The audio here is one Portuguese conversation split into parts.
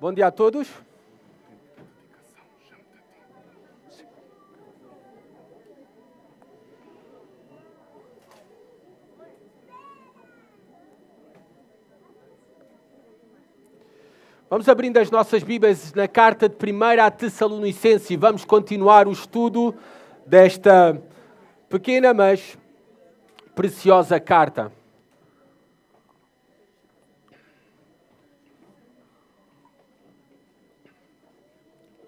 Bom dia a todos. Vamos abrindo as nossas Bíblias na carta de 1 Tessalonicenses e vamos continuar o estudo desta pequena, mas preciosa carta.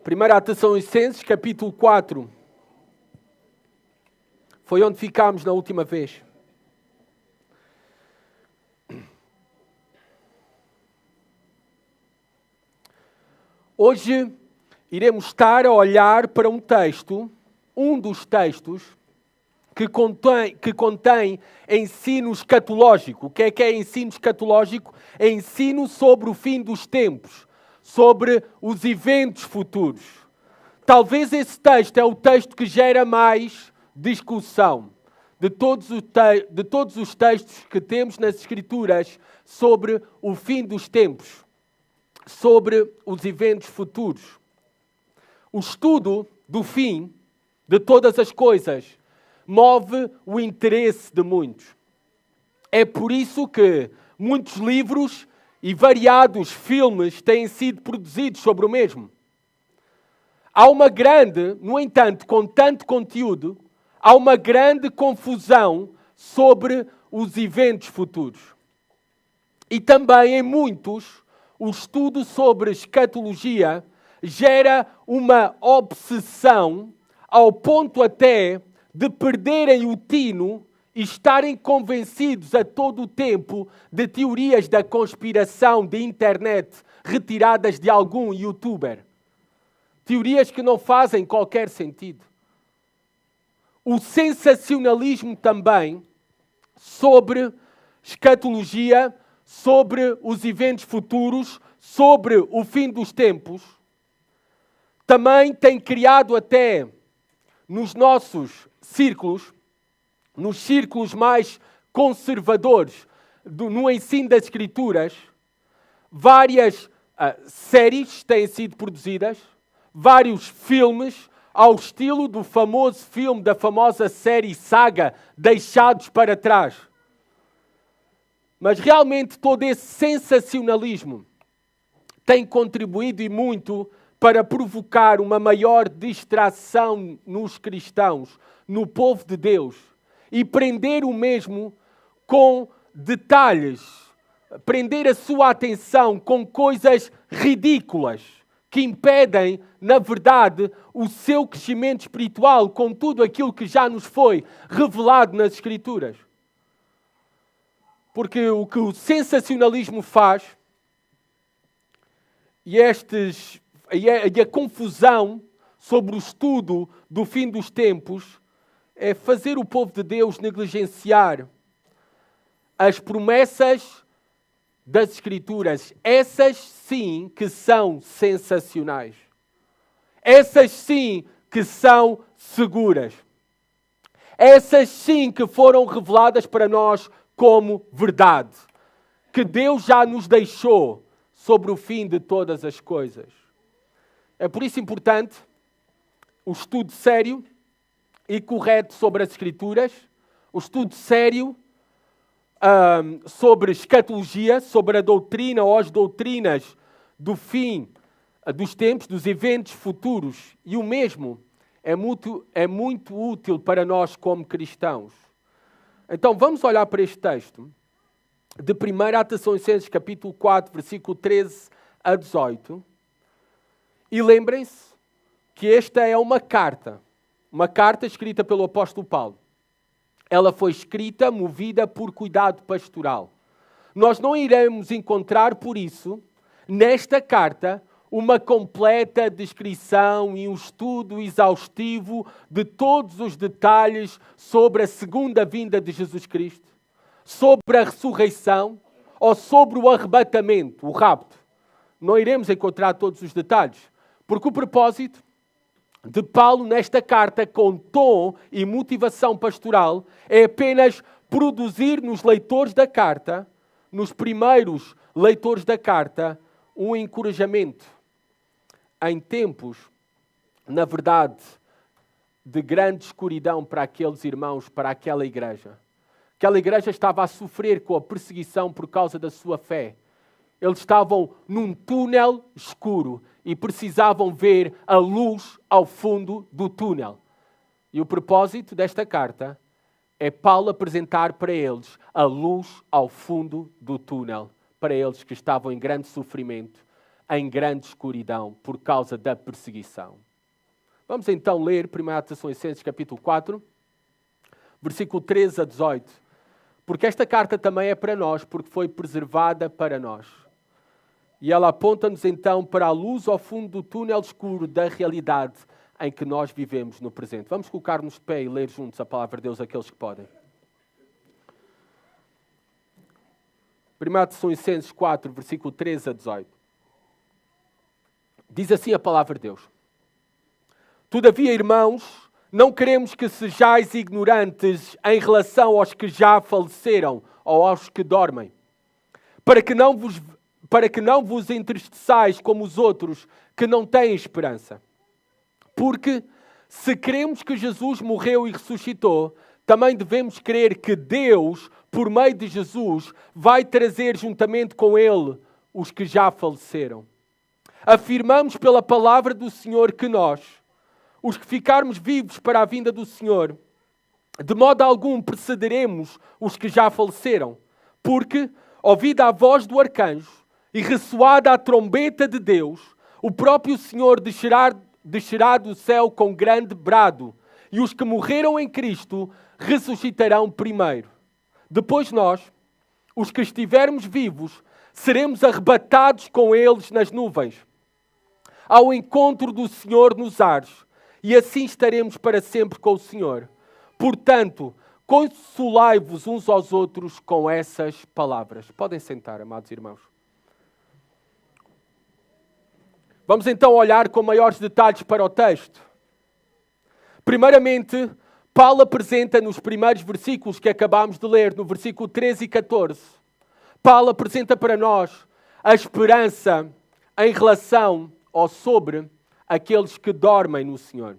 Primeira Tessalonicenses, capítulo 4. Foi onde ficámos na última vez. Hoje iremos estar a olhar para um dos textos que contém ensino escatológico. O que é ensino escatológico? É ensino sobre o fim dos tempos, sobre os eventos futuros. Talvez esse texto é o texto que gera mais discussão de todos os textos que temos nas Escrituras sobre o fim dos tempos, sobre os eventos futuros. O estudo do fim de todas as coisas move o interesse de muitos. É por isso que muitos livros e variados filmes têm sido produzidos sobre o mesmo. No entanto, com tanto conteúdo, há uma grande confusão sobre os eventos futuros. E também em muitos, o estudo sobre escatologia gera uma obsessão ao ponto até de perderem o tino e estarem convencidos a todo o tempo de teorias da conspiração de internet retiradas de algum youtuber. Teorias que não fazem qualquer sentido. O sensacionalismo também sobre escatologia, sobre os eventos futuros, sobre o fim dos tempos, também tem criado até nos nossos círculos, nos círculos mais conservadores no ensino das Escrituras, várias séries têm sido produzidas, vários filmes, ao estilo do famoso filme, da famosa série Saga, Deixados para Trás. Mas realmente todo esse sensacionalismo tem contribuído e muito para provocar uma maior distração nos cristãos, no povo de Deus, e prender o mesmo com detalhes, prender a sua atenção com coisas ridículas que impedem, na verdade, o seu crescimento espiritual com tudo aquilo que já nos foi revelado nas Escrituras. Porque o que o sensacionalismo faz e a confusão sobre o estudo do fim dos tempos é fazer o povo de Deus negligenciar as promessas das Escrituras. Essas sim que são sensacionais. Essas sim que são seguras. Essas sim que foram reveladas para nós como verdade, que Deus já nos deixou sobre o fim de todas as coisas. É por isso importante o estudo sério e correto sobre as Escrituras, o estudo sério sobre escatologia, sobre a doutrina ou as doutrinas do fim dos tempos, dos eventos futuros, e o mesmo é muito útil para nós como cristãos. Então vamos olhar para este texto de 1 Tessalonicenses capítulo 4, versículo 13 a 18. E lembrem-se que esta é uma carta escrita pelo apóstolo Paulo. Ela foi escrita, movida por cuidado pastoral. Nós não iremos encontrar, por isso, nesta carta, uma completa descrição e um estudo exaustivo de todos os detalhes sobre a segunda vinda de Jesus Cristo, sobre a ressurreição ou sobre o arrebatamento, o rapto. Não iremos encontrar todos os detalhes, porque o propósito de Paulo nesta carta, com tom e motivação pastoral, é apenas produzir nos leitores da carta, nos primeiros leitores da carta, um encorajamento em tempos, na verdade, de grande escuridão para aqueles irmãos, para aquela igreja. Aquela igreja estava a sofrer com a perseguição por causa da sua fé. Eles estavam num túnel escuro e precisavam ver a luz ao fundo do túnel. E o propósito desta carta é Paulo apresentar para eles a luz ao fundo do túnel, para eles que estavam em grande sofrimento, em grande escuridão, por causa da perseguição. Vamos então ler 1 Tessalonicenses capítulo 4, versículo 13 a 18, porque esta carta também é para nós, porque foi preservada para nós. E ela aponta-nos então para a luz ao fundo do túnel escuro da realidade em que nós vivemos no presente. Vamos colocar-nos de pé e ler juntos a palavra de Deus, aqueles que podem. 1 Tessalonicenses 4, versículo 13 a 18. Diz assim a palavra de Deus. Todavia, irmãos, não queremos que sejais ignorantes em relação aos que já faleceram ou aos que dormem, para que não vos entristeçais como os outros que não têm esperança. Porque se cremos que Jesus morreu e ressuscitou, também devemos crer que Deus, por meio de Jesus, vai trazer juntamente com Ele os que já faleceram. Afirmamos pela palavra do Senhor que nós, os que ficarmos vivos para a vinda do Senhor, de modo algum precederemos os que já faleceram, porque, ouvida a voz do arcanjo e ressoada a trombeta de Deus, o próprio Senhor descerá do céu com grande brado, e os que morreram em Cristo ressuscitarão primeiro. Depois nós, os que estivermos vivos, seremos arrebatados com eles nas nuvens, ao encontro do Senhor nos ares, e assim estaremos para sempre com o Senhor. Portanto, consolai-vos uns aos outros com essas palavras. Podem sentar, amados irmãos. Vamos então olhar com maiores detalhes para o texto. Primeiramente, Paulo apresenta nos primeiros versículos que acabámos de ler, no versículo 13 e 14, Paulo apresenta para nós a esperança em relação ou sobre aqueles que dormem no Senhor,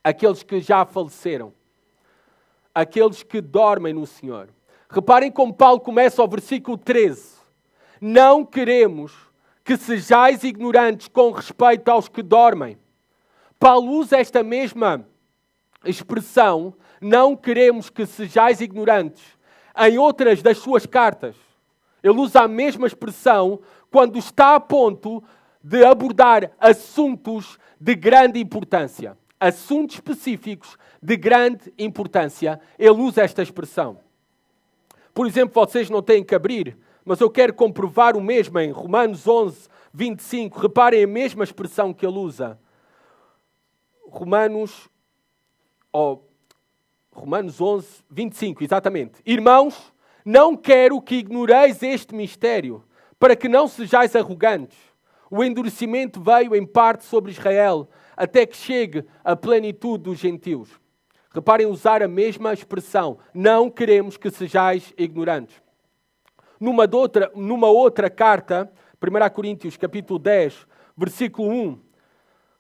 aqueles que já faleceram, aqueles que dormem no Senhor. Reparem como Paulo começa ao versículo 13. Não queremos que sejais ignorantes com respeito aos que dormem. Paulo usa esta mesma expressão, não queremos que sejais ignorantes, em outras das suas cartas. Ele usa a mesma expressão quando está a ponto de abordar assuntos de grande importância. Assuntos específicos de grande importância. Ele usa esta expressão. Por exemplo, vocês não têm que abrir, mas eu quero comprovar o mesmo em Romanos 11, 25. Reparem a mesma expressão que ele usa. Romanos 11, 25, exatamente. Irmãos, não quero que ignoreis este mistério, para que não sejais arrogantes. O endurecimento veio em parte sobre Israel, até que chegue a plenitude dos gentios. Reparem usar a mesma expressão. Não queremos que sejais ignorantes. Numa outra carta, 1 Coríntios capítulo 10, versículo 1,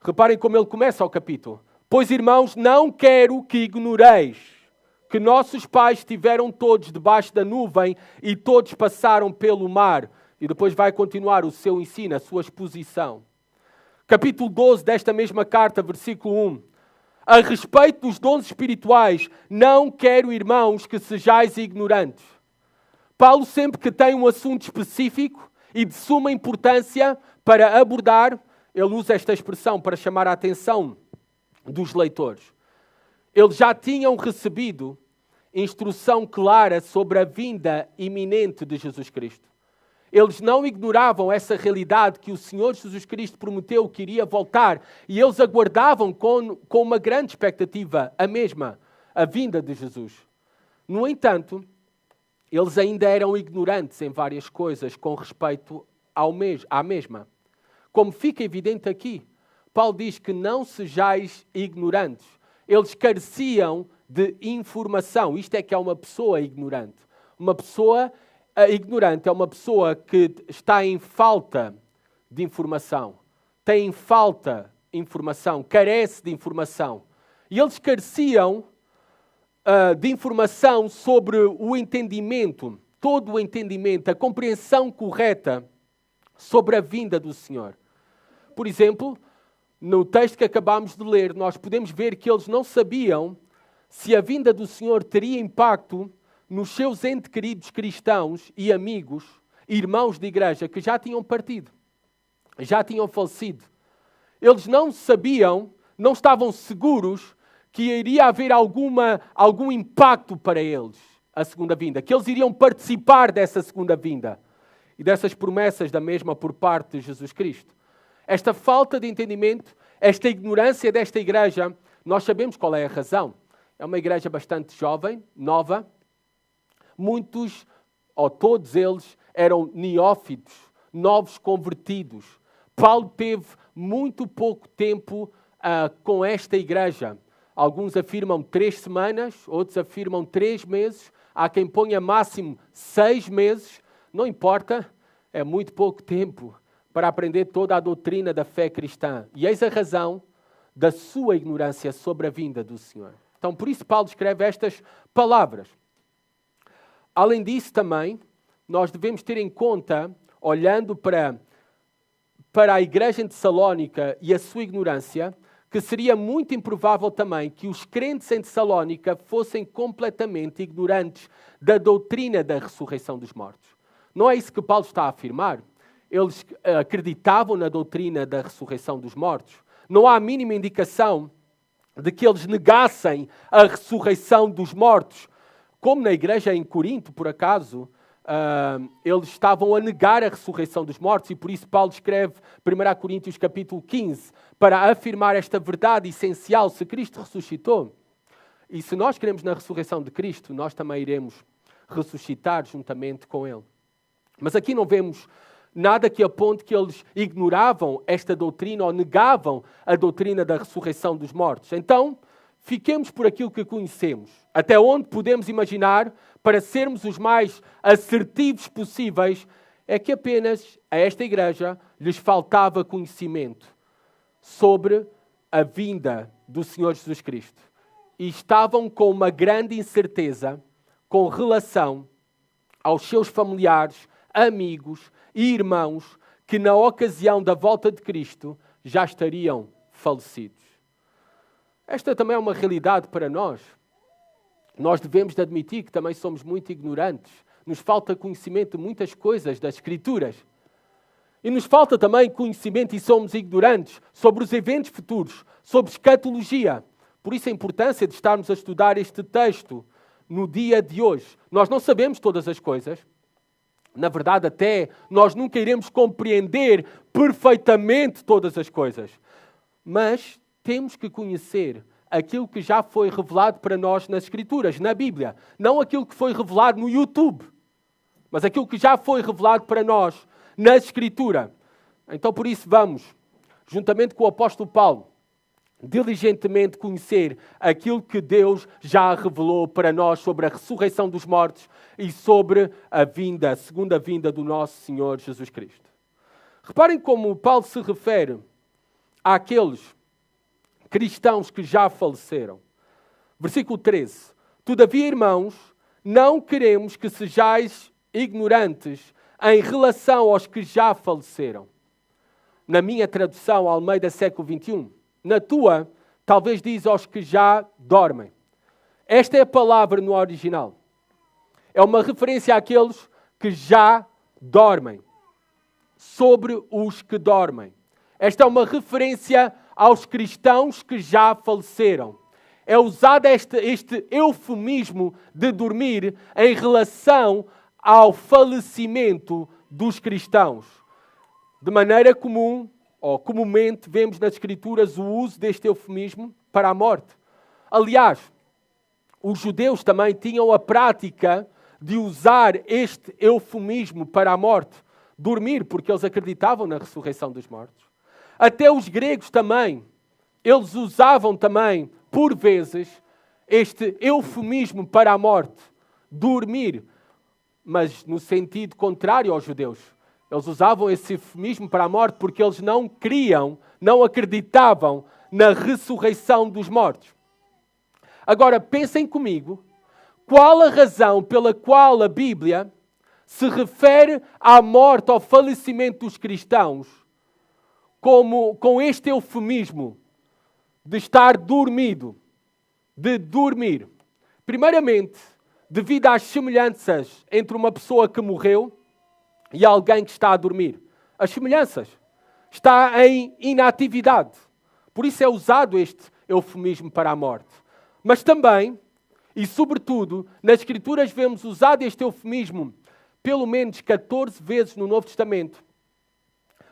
reparem como ele começa o capítulo. Pois, irmãos, não quero que ignoreis que nossos pais estiveram todos debaixo da nuvem e todos passaram pelo mar. E depois vai continuar o seu ensino, a sua exposição. Capítulo 12 desta mesma carta, versículo 1. A respeito dos dons espirituais, não quero, irmãos, que sejais ignorantes. Paulo, sempre que tem um assunto específico e de suma importância para abordar, ele usa esta expressão para chamar a atenção dos leitores. Eles já tinham recebido instrução clara sobre a vinda iminente de Jesus Cristo. Eles não ignoravam essa realidade que o Senhor Jesus Cristo prometeu que iria voltar e eles aguardavam com uma grande expectativa a vinda de Jesus. No entanto, eles ainda eram ignorantes em várias coisas com respeito à mesma. Como fica evidente aqui, Paulo diz que não sejais ignorantes. Eles careciam de informação. Isto é que é uma pessoa ignorante. Uma pessoa ignorante é uma pessoa que está em falta de informação, têm falta de informação, carece de informação. E eles careciam de informação sobre o entendimento, todo o entendimento, a compreensão correta sobre a vinda do Senhor. Por exemplo, no texto que acabámos de ler, nós podemos ver que eles não sabiam se a vinda do Senhor teria impacto nos seus entes queridos cristãos e amigos, irmãos de igreja, que já tinham partido, já tinham falecido. Eles não sabiam, não estavam seguros que iria haver algum impacto para eles, a segunda vinda, que eles iriam participar dessa segunda vinda e dessas promessas da mesma por parte de Jesus Cristo. Esta falta de entendimento, esta ignorância desta igreja, nós sabemos qual é a razão. É uma igreja bastante jovem, nova. Muitos, ou todos eles, eram neófitos, novos convertidos. Paulo teve muito pouco tempo com esta igreja. Alguns afirmam 3 semanas, outros afirmam 3 meses. Há quem ponha máximo 6 meses. Não importa, é muito pouco tempo para aprender toda a doutrina da fé cristã. E eis a razão da sua ignorância sobre a vinda do Senhor. Então, por isso Paulo escreve estas palavras. Além disso também, nós devemos ter em conta, olhando para a igreja em Tessalónica e a sua ignorância, que seria muito improvável também que os crentes em Tessalónica fossem completamente ignorantes da doutrina da ressurreição dos mortos. Não é isso que Paulo está a afirmar. Eles acreditavam na doutrina da ressurreição dos mortos. Não há a mínima indicação de que eles negassem a ressurreição dos mortos. Como na igreja em Corinto, por acaso, eles estavam a negar a ressurreição dos mortos e por isso Paulo escreve 1 Coríntios capítulo 15 para afirmar esta verdade essencial. Se Cristo ressuscitou e se nós queremos na ressurreição de Cristo, nós também iremos ressuscitar juntamente com Ele. Mas aqui não vemos nada que aponte que eles ignoravam esta doutrina ou negavam a doutrina da ressurreição dos mortos. Então, fiquemos por aquilo que conhecemos. Até onde podemos imaginar, para sermos os mais assertivos possíveis, é que apenas a esta igreja lhes faltava conhecimento sobre a vinda do Senhor Jesus Cristo. E estavam com uma grande incerteza com relação aos seus familiares, amigos e irmãos que na ocasião da volta de Cristo já estariam falecidos. Esta também é uma realidade para nós. Nós devemos de admitir que também somos muito ignorantes. Nos falta conhecimento de muitas coisas das Escrituras. E nos falta também conhecimento e somos ignorantes sobre os eventos futuros, sobre escatologia. Por isso a importância de estarmos a estudar este texto no dia de hoje. Nós não sabemos todas as coisas. Na verdade, até nós nunca iremos compreender perfeitamente todas as coisas. Mas temos que conhecer aquilo que já foi revelado para nós nas Escrituras, na Bíblia. Não aquilo que foi revelado no YouTube, mas aquilo que já foi revelado para nós na Escritura. Então, por isso, vamos, juntamente com o apóstolo Paulo, diligentemente conhecer aquilo que Deus já revelou para nós sobre a ressurreição dos mortos e sobre a segunda vinda do nosso Senhor Jesus Cristo. Reparem como Paulo se refere àqueles cristãos que já faleceram. Versículo 13. Todavia, irmãos, não queremos que sejais ignorantes em relação aos que já faleceram. Na minha tradução, Almeida século XXI, na tua, talvez diz aos que já dormem. Esta é a palavra no original. É uma referência àqueles que já dormem. Sobre os que dormem. Esta é uma referência aos cristãos que já faleceram. É usado este eufemismo de dormir em relação ao falecimento dos cristãos. De maneira comum, ou comumente, vemos nas Escrituras o uso deste eufemismo para a morte. Aliás, os judeus também tinham a prática de usar este eufemismo para a morte. Dormir, porque eles acreditavam na ressurreição dos mortos. Até os gregos também, eles usavam também, por vezes, este eufemismo para a morte. Dormir, mas no sentido contrário aos judeus. Eles usavam esse eufemismo para a morte porque eles não criam, não acreditavam na ressurreição dos mortos. Agora, pensem comigo, qual a razão pela qual a Bíblia se refere à morte, ao falecimento dos cristãos, com este eufemismo de estar dormido, de dormir? Primeiramente, devido às semelhanças entre uma pessoa que morreu e alguém que está a dormir. As semelhanças. Está em inatividade. Por isso é usado este eufemismo para a morte. Mas também, e sobretudo, nas Escrituras vemos usado este eufemismo pelo menos 14 vezes no Novo Testamento,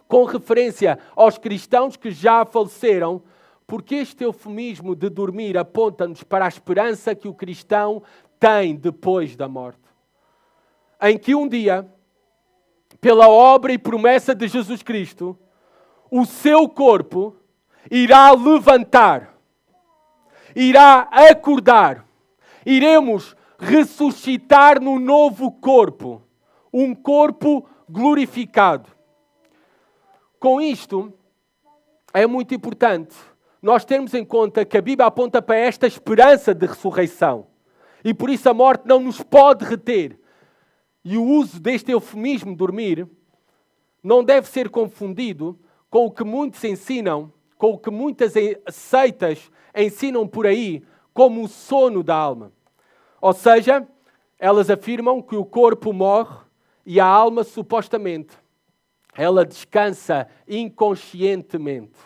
com referência aos cristãos que já faleceram, porque este eufemismo de dormir aponta-nos para a esperança que o cristão tem depois da morte. Em que um dia, pela obra e promessa de Jesus Cristo, o seu corpo irá levantar, irá acordar, iremos ressuscitar no novo corpo, um corpo glorificado. Com isto, é muito importante nós termos em conta que a Bíblia aponta para esta esperança de ressurreição. E por isso a morte não nos pode reter. E o uso deste eufemismo, dormir, não deve ser confundido com o que muitos ensinam, com o que muitas seitas ensinam por aí, como o sono da alma. Ou seja, elas afirmam que o corpo morre e a alma, supostamente, ela descansa inconscientemente.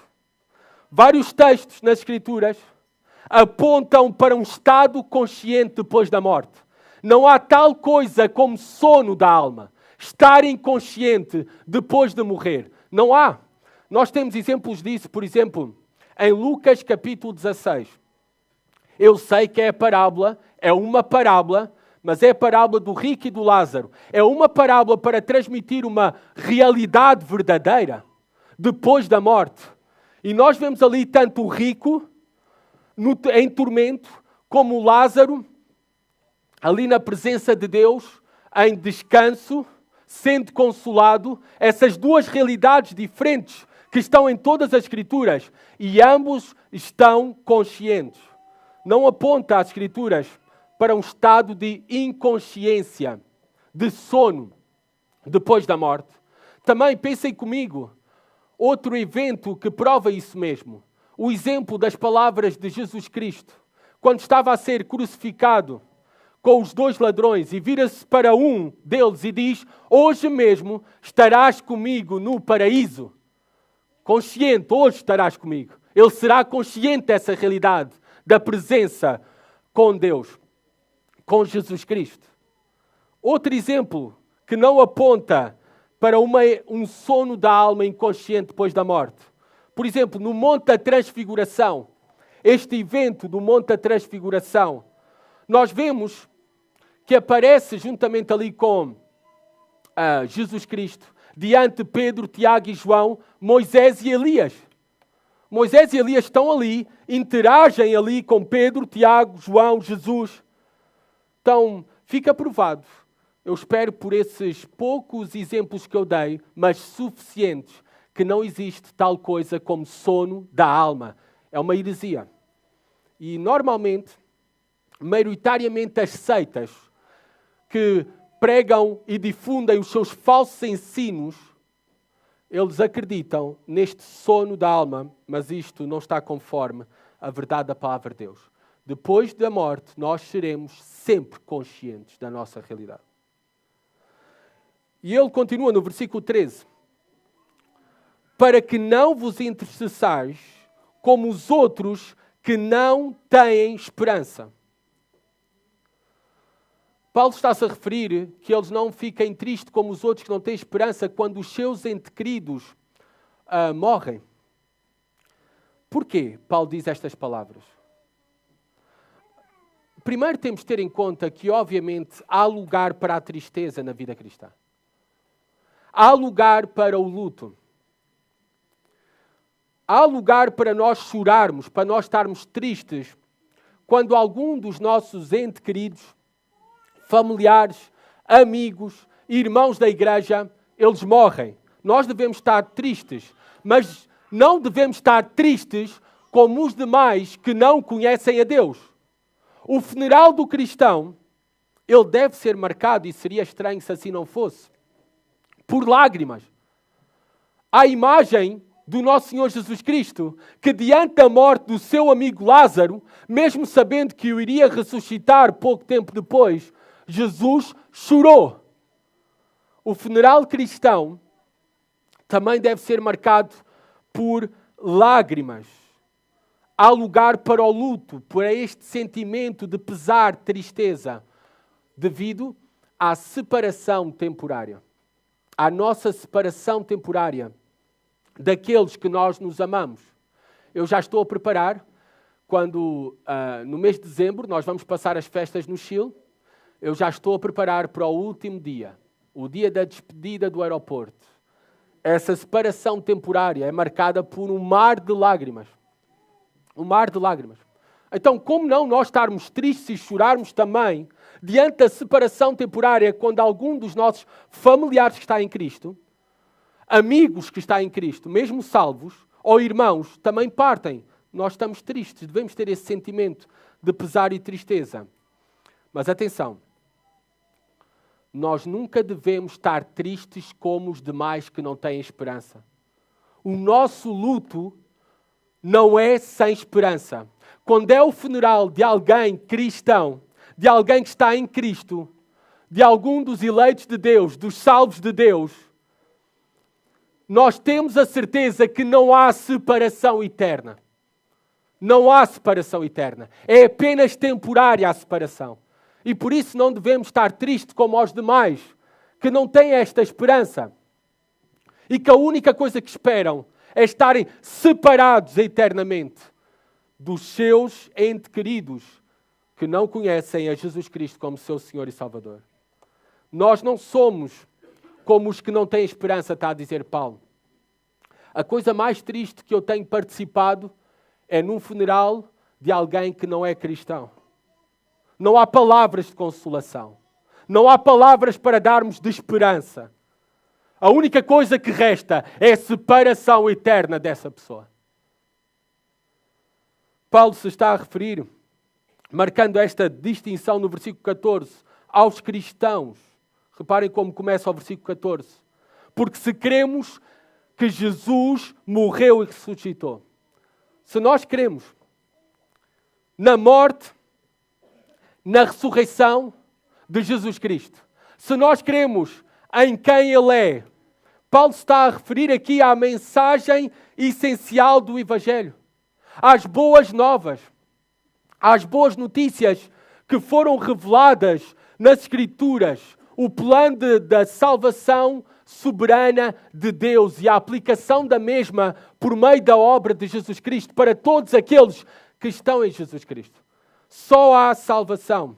Vários textos nas Escrituras apontam para um estado consciente depois da morte. Não há tal coisa como sono da alma, estar inconsciente depois de morrer. Não há. Nós temos exemplos disso, por exemplo, em Lucas capítulo 16. Eu sei que é uma parábola, mas é a parábola do rico e do Lázaro. É uma parábola para transmitir uma realidade verdadeira depois da morte. E nós vemos ali tanto o rico em tormento, como o Lázaro ali na presença de Deus, em descanso, sendo consolado. Essas duas realidades diferentes que estão em todas as Escrituras, e ambos estão conscientes. Não aponta as Escrituras para um estado de inconsciência, de sono, depois da morte. Também pensem comigo, outro evento que prova isso mesmo. O exemplo das palavras de Jesus Cristo, quando estava a ser crucificado com os dois ladrões, e vira-se para um deles e diz: hoje mesmo estarás comigo no paraíso. Consciente, hoje estarás comigo. Ele será consciente dessa realidade, da presença com Deus, com Jesus Cristo. Outro exemplo que não aponta para um sono da alma inconsciente depois da morte. Por exemplo, no Monte da Transfiguração, este evento do Monte da Transfiguração, nós vemos que aparece juntamente ali com Jesus Cristo, diante de Pedro, Tiago e João, Moisés e Elias. Moisés e Elias estão ali, interagem ali com Pedro, Tiago, João, Jesus. Então, fica provado. Eu espero por esses poucos exemplos que eu dei, mas suficientes, que não existe tal coisa como sono da alma. É uma heresia. E normalmente, maioritariamente as seitas que pregam e difundem os seus falsos ensinos, eles acreditam neste sono da alma, mas isto não está conforme a verdade da palavra de Deus. Depois da morte, nós seremos sempre conscientes da nossa realidade. E ele continua no versículo 13. Para que não vos entristeçais como os outros que não têm esperança. Paulo está-se a referir que eles não fiquem tristes como os outros que não têm esperança quando os seus entes queridos morrem. Porquê Paulo diz estas palavras? Primeiro temos de ter em conta que, obviamente, há lugar para a tristeza na vida cristã. Há lugar para o luto. Há lugar para nós chorarmos, para nós estarmos tristes, quando algum dos nossos entes queridos, familiares, amigos, irmãos da igreja, eles morrem. Nós devemos estar tristes, mas não devemos estar tristes como os demais que não conhecem a Deus. O funeral do cristão, ele deve ser marcado, e seria estranho se assim não fosse, por lágrimas. A imagem do nosso Senhor Jesus Cristo, que diante da morte do seu amigo Lázaro, mesmo sabendo que o iria ressuscitar pouco tempo depois, Jesus chorou. O funeral cristão também deve ser marcado por lágrimas. Há lugar para o luto, para este sentimento de pesar, tristeza, devido à separação temporária. À nossa separação temporária daqueles que nós nos amamos. Eu já estou a preparar, quando no mês de dezembro nós vamos passar as festas no Chile, eu já estou a preparar para o último dia, o dia da despedida do aeroporto. Essa separação temporária é marcada por um mar de lágrimas. Um mar de lágrimas. Então, como não nós estarmos tristes e chorarmos também diante da separação temporária quando algum dos nossos familiares que está em Cristo, amigos que está em Cristo, mesmo salvos, ou irmãos, também partem. Nós estamos tristes, devemos ter esse sentimento de pesar e tristeza. Mas atenção, nós nunca devemos estar tristes como os demais que não têm esperança. O nosso luto não é sem esperança. Quando é o funeral de alguém cristão, de alguém que está em Cristo, de algum dos eleitos de Deus, dos salvos de Deus, nós temos a certeza que não há separação eterna. Não há separação eterna. É apenas temporária a separação. E por isso não devemos estar tristes como os demais, que não têm esta esperança. E que a única coisa que esperam é estarem separados eternamente dos seus entes queridos que não conhecem a Jesus Cristo como seu Senhor e Salvador. Nós não somos como os que não têm esperança, está a dizer Paulo. A coisa mais triste que eu tenho participado é num funeral de alguém que não é cristão. Não há palavras de consolação. Não há palavras para darmos de esperança. A única coisa que resta é a separação eterna dessa pessoa. Paulo se está a referir, marcando esta distinção no versículo 14, aos cristãos. Reparem como começa o versículo 14. Porque se cremos que Jesus morreu e ressuscitou. Se nós cremos na morte, na ressurreição de Jesus Cristo, se nós cremos em quem Ele é, Paulo está a referir aqui à mensagem essencial do Evangelho, às boas novas, às boas notícias que foram reveladas nas Escrituras, o plano da salvação soberana de Deus e a aplicação da mesma por meio da obra de Jesus Cristo para todos aqueles que estão em Jesus Cristo. Só há salvação,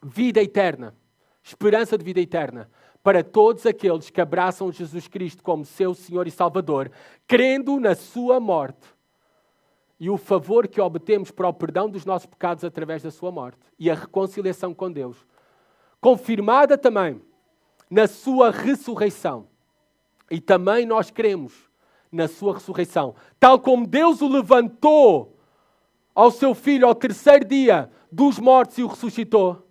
vida eterna, esperança de vida eterna, para todos aqueles que abraçam Jesus Cristo como seu Senhor e Salvador, crendo na sua morte e o favor que obtemos para o perdão dos nossos pecados através da sua morte e a reconciliação com Deus, confirmada também na sua ressurreição. E também nós cremos na sua ressurreição. Tal como Deus o levantou ao seu Filho ao terceiro dia dos mortos e o ressuscitou.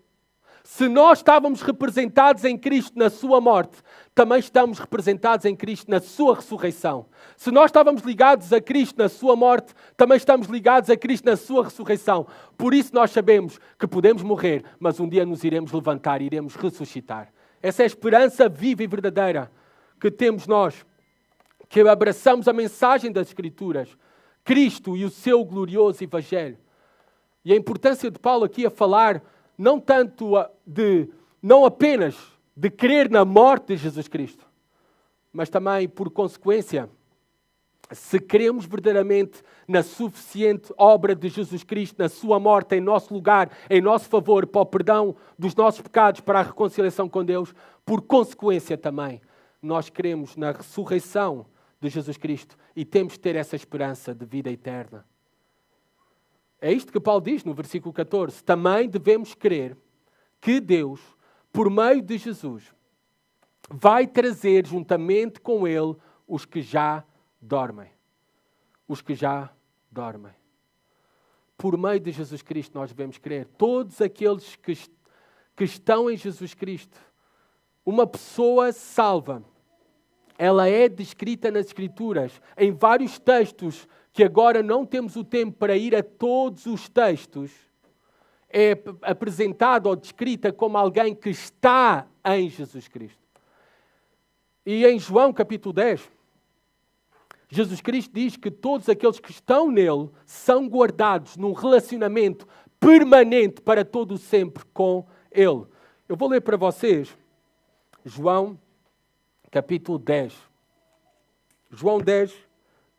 Se nós estávamos representados em Cristo na sua morte, também estamos representados em Cristo na sua ressurreição. Se nós estávamos ligados a Cristo na sua morte, também estamos ligados a Cristo na sua ressurreição. Por isso nós sabemos que podemos morrer, mas um dia nos iremos levantar e iremos ressuscitar. Essa é a esperança viva e verdadeira que temos nós, que abraçamos a mensagem das Escrituras, Cristo e o seu glorioso Evangelho. E a importância de Paulo aqui a falar não apenas de crer na morte de Jesus Cristo, mas também, por consequência, se cremos verdadeiramente na suficiente obra de Jesus Cristo, na sua morte em nosso lugar, em nosso favor, para o perdão dos nossos pecados, para a reconciliação com Deus, por consequência também, nós cremos na ressurreição de Jesus Cristo e temos de ter essa esperança de vida eterna. É isto que Paulo diz no versículo 14. Também devemos crer que Deus, por meio de Jesus, vai trazer juntamente com ele os que já dormem. Os que já dormem. Por meio de Jesus Cristo nós devemos crer. Todos aqueles que estão em Jesus Cristo. Uma pessoa salva. Ela é descrita nas Escrituras, em vários textos, que agora não temos o tempo para ir a todos os textos. É apresentada ou descrita como alguém que está em Jesus Cristo. E em João capítulo 10, Jesus Cristo diz que todos aqueles que estão nele são guardados num relacionamento permanente para todo o sempre com ele. Eu vou ler para vocês João capítulo 10. João 10,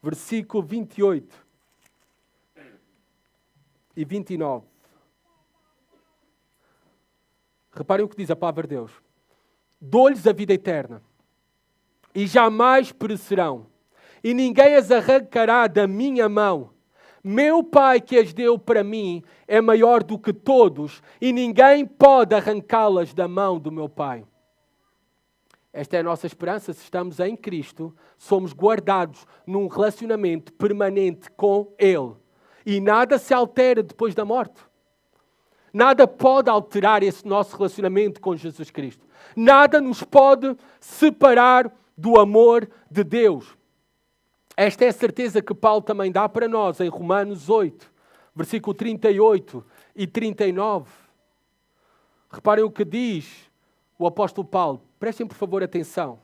versículo 28 e 29. Reparem o que diz a palavra de Deus. Dou-lhes a vida eterna e jamais perecerão, e ninguém as arrancará da minha mão. Meu Pai que as deu para mim é maior do que todos, e ninguém pode arrancá-las da mão do meu Pai. Esta é a nossa esperança. Se estamos em Cristo, somos guardados num relacionamento permanente com Ele. E nada se altera depois da morte. Nada pode alterar esse nosso relacionamento com Jesus Cristo. Nada nos pode separar do amor de Deus. Esta é a certeza que Paulo também dá para nós em Romanos 8, versículo 38 e 39. Reparem o que diz o apóstolo Paulo. Prestem por favor atenção.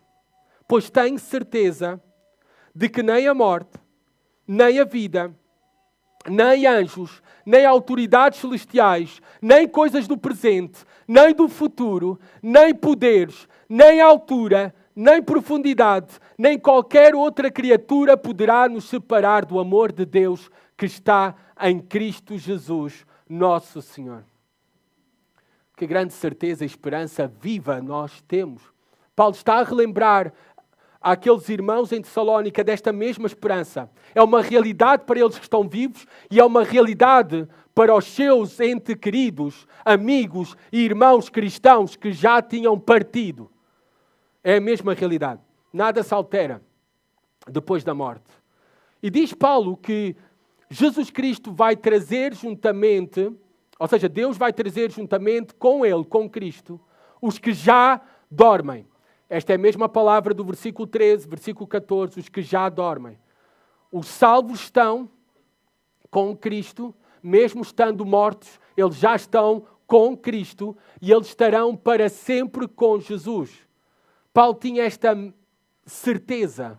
Pois tenho certeza de que nem a morte, nem a vida, nem anjos, nem autoridades celestiais, nem coisas do presente, nem do futuro, nem poderes, nem altura, nem profundidade, nem qualquer outra criatura poderá nos separar do amor de Deus que está em Cristo Jesus, nosso Senhor. Que grande certeza e esperança viva nós temos. Paulo está a relembrar àqueles irmãos em Tessalónica desta mesma esperança. É uma realidade para eles que estão vivos e é uma realidade para os seus entes queridos, amigos e irmãos cristãos que já tinham partido. É a mesma realidade. Nada se altera depois da morte. E diz Paulo que Jesus Cristo vai trazer juntamente, ou seja, Deus vai trazer juntamente com Ele, com Cristo, os que já dormem. Esta é a mesma palavra do versículo 13, versículo 14, os que já dormem. Os salvos estão com Cristo, mesmo estando mortos, eles já estão com Cristo e eles estarão para sempre com Jesus. Paulo tinha esta certeza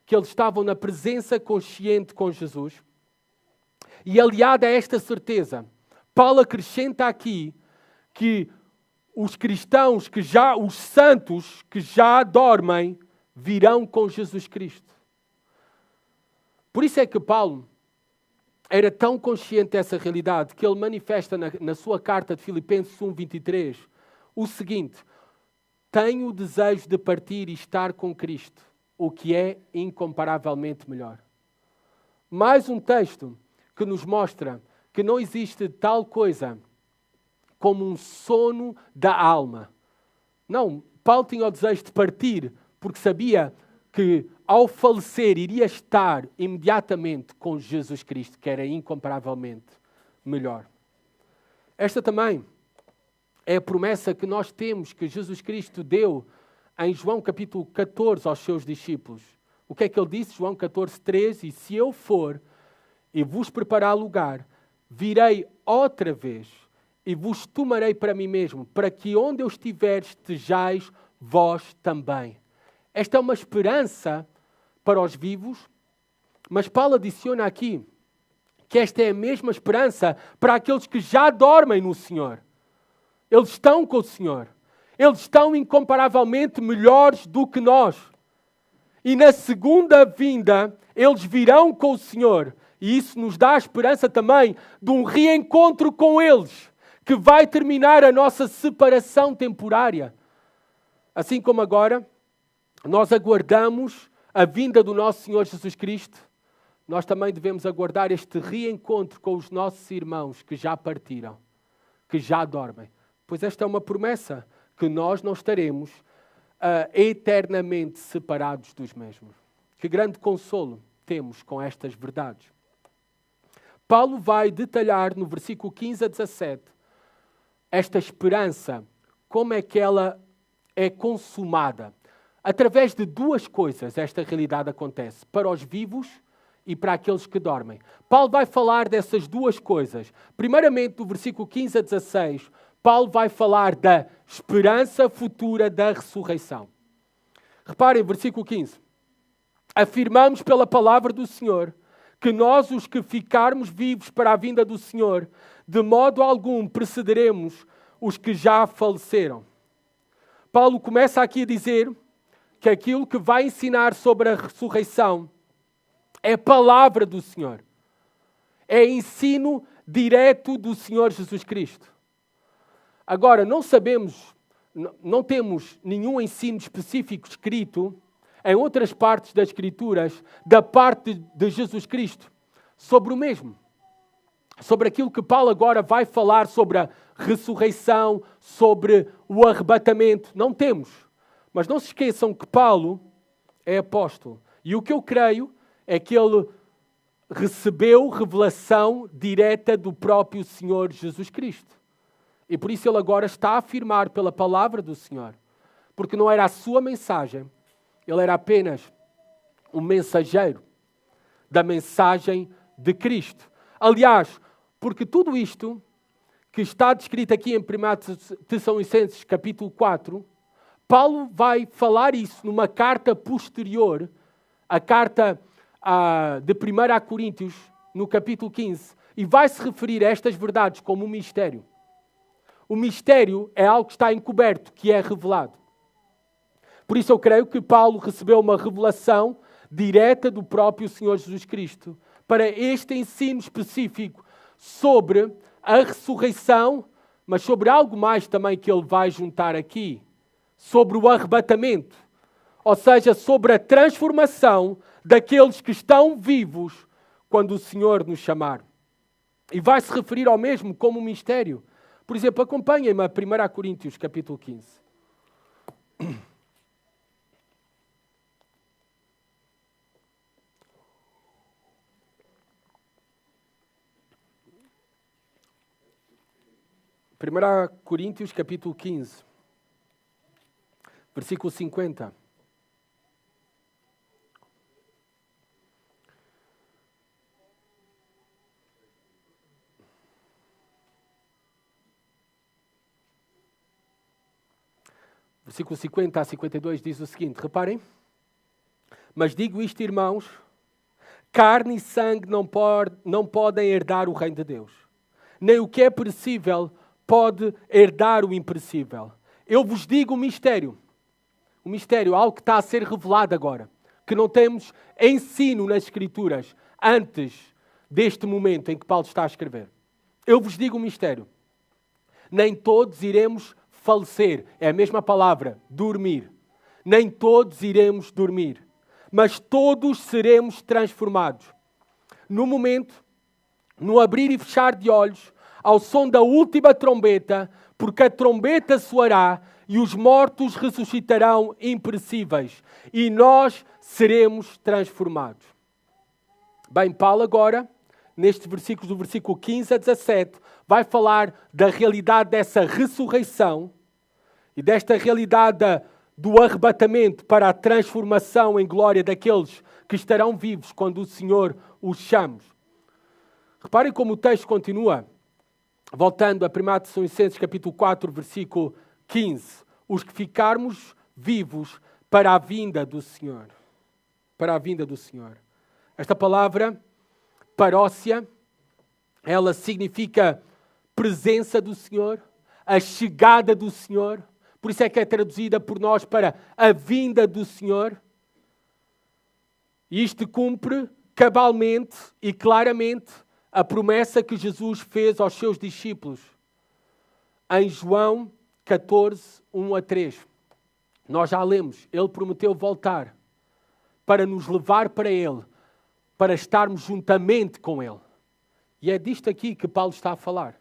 que eles estavam na presença consciente com Jesus. E aliada a esta certeza, Paulo acrescenta aqui que os cristãos os santos que já dormem, virão com Jesus Cristo. Por isso é que Paulo era tão consciente dessa realidade que ele manifesta na sua carta de Filipenses 1:23 o seguinte: tenho o desejo de partir e estar com Cristo, o que é incomparavelmente melhor. Mais um texto que nos mostra que não existe tal coisa como um sono da alma. Não, Paulo tinha o desejo de partir porque sabia que ao falecer iria estar imediatamente com Jesus Cristo, que era incomparavelmente melhor. Esta também é a promessa que nós temos, que Jesus Cristo deu em João capítulo 14 aos seus discípulos. O que é que ele disse? João 14:13, e se eu for e vos preparar lugar, virei outra vez e vos tomarei para mim mesmo, para que onde eu estiver estejais vós também. Esta é uma esperança para os vivos, mas Paulo adiciona aqui que esta é a mesma esperança para aqueles que já dormem no Senhor. Eles estão com o Senhor. Eles estão incomparavelmente melhores do que nós. E na segunda vinda, eles virão com o Senhor. E isso nos dá a esperança também de um reencontro com eles, que vai terminar a nossa separação temporária. Assim como agora nós aguardamos a vinda do nosso Senhor Jesus Cristo, nós também devemos aguardar este reencontro com os nossos irmãos que já partiram, que já dormem. Pois esta é uma promessa, que nós não estaremos eternamente separados dos mesmos. Que grande consolo temos com estas verdades. Paulo vai detalhar no versículo 15 a 17 esta esperança, como é que ela é consumada. Através de duas coisas esta realidade acontece, para os vivos e para aqueles que dormem. Paulo vai falar dessas duas coisas. Primeiramente, do versículo 15 a 16, Paulo vai falar da esperança futura da ressurreição. Reparem, versículo 15. Afirmamos pela palavra do Senhor que nós, os que ficarmos vivos para a vinda do Senhor, de modo algum precederemos os que já faleceram. Paulo começa aqui a dizer que aquilo que vai ensinar sobre a ressurreição é a palavra do Senhor. É ensino direto do Senhor Jesus Cristo. Agora, não sabemos, não temos nenhum ensino específico escrito em outras partes das Escrituras da parte de Jesus Cristo sobre o mesmo. Sobre aquilo que Paulo agora vai falar sobre a ressurreição, sobre o arrebatamento. Não temos. Mas não se esqueçam que Paulo é apóstolo. E o que eu creio é que ele recebeu revelação direta do próprio Senhor Jesus Cristo. E por isso ele agora está a afirmar pela palavra do Senhor. Porque não era a sua mensagem, ele era apenas um mensageiro da mensagem de Cristo. Aliás, porque tudo isto que está descrito aqui em 1 Tessalonicenses capítulo 4, Paulo vai falar isso numa carta posterior, a carta de 1 Coríntios, no capítulo 15, e vai se referir a estas verdades como um mistério. O mistério é algo que está encoberto, que é revelado. Por isso eu creio que Paulo recebeu uma revelação direta do próprio Senhor Jesus Cristo para este ensino específico sobre a ressurreição, mas sobre algo mais também que ele vai juntar aqui, sobre o arrebatamento, ou seja, sobre a transformação daqueles que estão vivos quando o Senhor nos chamar. E vai se referir ao mesmo como um mistério. Por exemplo, acompanhem-me a 1 Coríntios, capítulo 15. Primeira Coríntios, capítulo 15, versículo 50. Versículo 50 a 52 diz o seguinte, reparem. Mas digo isto, irmãos, carne e sangue não podem herdar o reino de Deus. Nem o que é perecível pode herdar o imperecível. Eu vos digo o mistério. O mistério, algo que está a ser revelado agora. Que não temos ensino nas Escrituras antes deste momento em que Paulo está a escrever. Eu vos digo o mistério. Nem todos iremos falecer. É a mesma palavra, dormir. Nem todos iremos dormir. Mas todos seremos transformados. No momento, no abrir e fechar de olhos, ao som da última trombeta, porque a trombeta soará e os mortos ressuscitarão imperecíveis e nós seremos transformados. Bem, Paulo agora, nestes versículos do versículo 15 a 17, vai falar da realidade dessa ressurreição e desta realidade do arrebatamento para a transformação em glória daqueles que estarão vivos quando o Senhor os chame. Reparem como o texto continua. Voltando a 1 Tessalonicenses capítulo 4, versículo 15. Os que ficarmos vivos para a vinda do Senhor. Para a vinda do Senhor. Esta palavra, parócia, ela significa presença do Senhor, a chegada do Senhor. Por isso é que é traduzida por nós para a vinda do Senhor. E isto cumpre cabalmente e claramente a promessa que Jesus fez aos seus discípulos. Em João 14, 1 a 3. Nós já lemos. Ele prometeu voltar para nos levar para Ele, para estarmos juntamente com Ele. E é disto aqui que Paulo está a falar.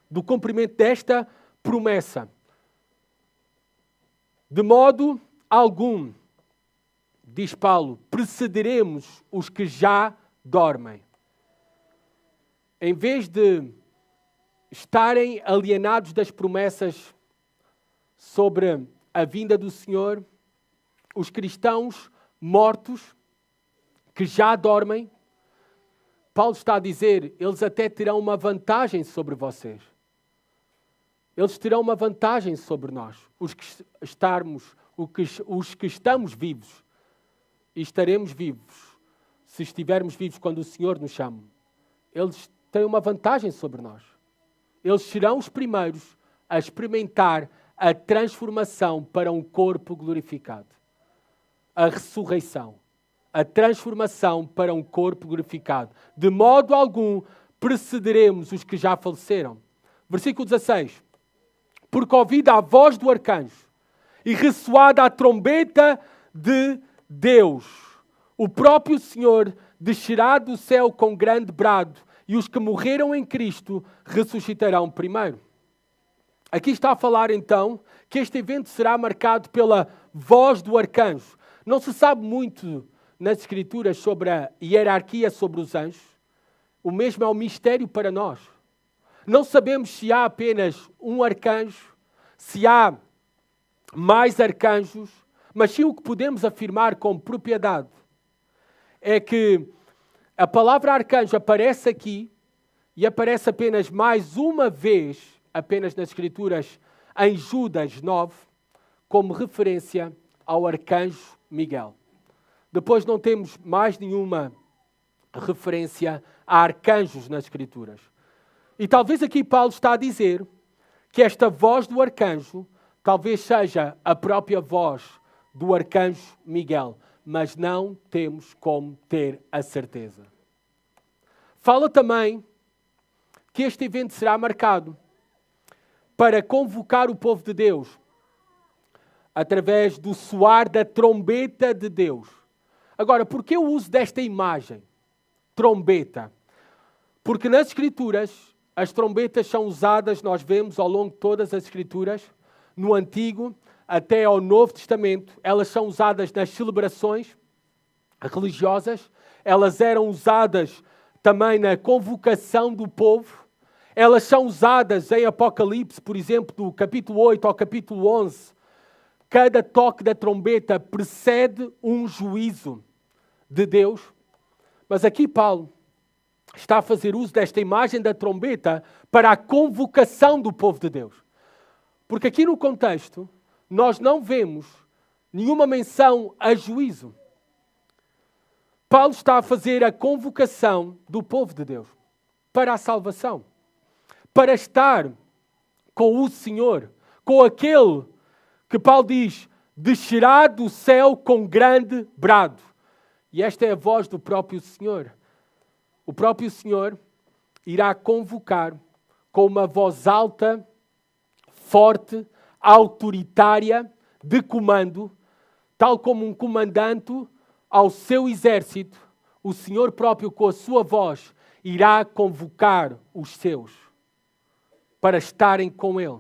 Do cumprimento desta promessa. De modo algum, diz Paulo, precederemos os que já dormem. Em vez de estarem alienados das promessas sobre a vinda do Senhor, os cristãos mortos, que já dormem, Paulo está a dizer, eles até terão uma vantagem sobre vocês. Eles terão uma vantagem sobre nós, os que estamos vivos. E estaremos vivos, se estivermos vivos quando o Senhor nos chama. Eles têm uma vantagem sobre nós. Eles serão os primeiros a experimentar a transformação para um corpo glorificado. A ressurreição. A transformação para um corpo glorificado. De modo algum precederemos os que já faleceram. Versículo 16. Porque ouvida a voz do arcanjo e ressoada a trombeta de Deus, o próprio Senhor descerá do céu com grande brado e os que morreram em Cristo ressuscitarão primeiro. Aqui está a falar então que este evento será marcado pela voz do arcanjo. Não se sabe muito nas Escrituras sobre a hierarquia sobre os anjos. O mesmo é um mistério para nós. Não sabemos se há apenas um arcanjo, se há mais arcanjos, mas sim o que podemos afirmar com propriedade é que a palavra arcanjo aparece aqui e aparece apenas mais uma vez, apenas nas Escrituras, em Judas 9, como referência ao arcanjo Miguel. Depois não temos mais nenhuma referência a arcanjos nas Escrituras. E talvez aqui Paulo está a dizer que esta voz do arcanjo talvez seja a própria voz do arcanjo Miguel, mas não temos como ter a certeza. Fala também que este evento será marcado para convocar o povo de Deus através do soar da trombeta de Deus. Agora, por que o uso desta imagem? Trombeta. Porque nas Escrituras, as trombetas são usadas, nós vemos ao longo de todas as Escrituras, no Antigo até ao Novo Testamento, elas são usadas nas celebrações religiosas, elas eram usadas também na convocação do povo, elas são usadas em Apocalipse, por exemplo, do capítulo 8 ao capítulo 11. Cada toque da trombeta precede um juízo de Deus. Mas aqui Paulo está a fazer uso desta imagem da trombeta para a convocação do povo de Deus. Porque aqui no contexto, nós não vemos nenhuma menção a juízo. Paulo está a fazer a convocação do povo de Deus para a salvação, para estar com o Senhor, com aquele que Paulo diz, descerá do céu com grande brado. E esta é a voz do próprio Senhor. O próprio Senhor irá convocar com uma voz alta, forte, autoritária, de comando, tal como um comandante ao seu exército, o Senhor próprio com a sua voz irá convocar os seus para estarem com Ele.